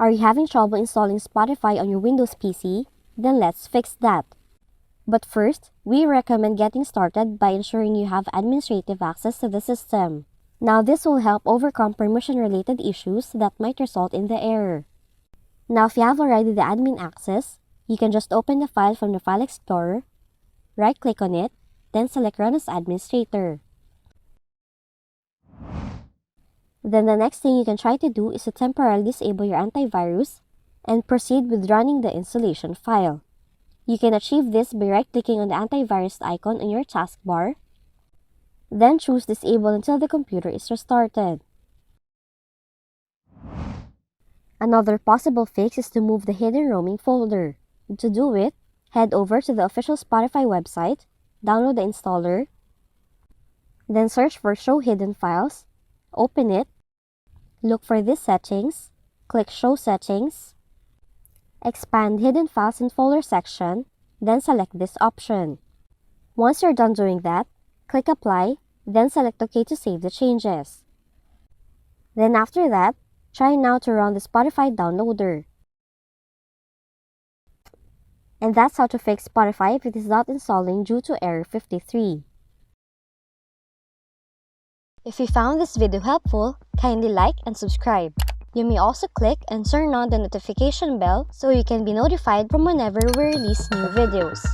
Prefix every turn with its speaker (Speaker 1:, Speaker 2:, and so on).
Speaker 1: Are you having trouble installing Spotify on your Windows PC? Then let's fix that. But first, we recommend getting started by ensuring you have administrative access to the system. Now this will help overcome permission-related issues that might result in the error. Now if you have already the admin access, you can just open the file from the File Explorer, right-click on it, then select Run as Administrator. Then the next thing you can try to do is to temporarily disable your antivirus and proceed with running the installation file. You can achieve this by right-clicking on the antivirus icon on your taskbar, then choose Disable until the computer is restarted. Another possible fix is to move the hidden roaming folder. To do it, head over to the official Spotify website, download the installer, then search for Show Hidden Files, open it, look for these settings, click Show Settings, expand Hidden Files in Folder section, then select this option. Once you're done doing that, click Apply, then select OK to save the changes. Then after that, try now to run the Spotify downloader. And that's how to fix Spotify if it is not installing due to error 53. If you found this video helpful, kindly like and subscribe. You may also click and turn on the notification bell so you can be notified from whenever we release new videos.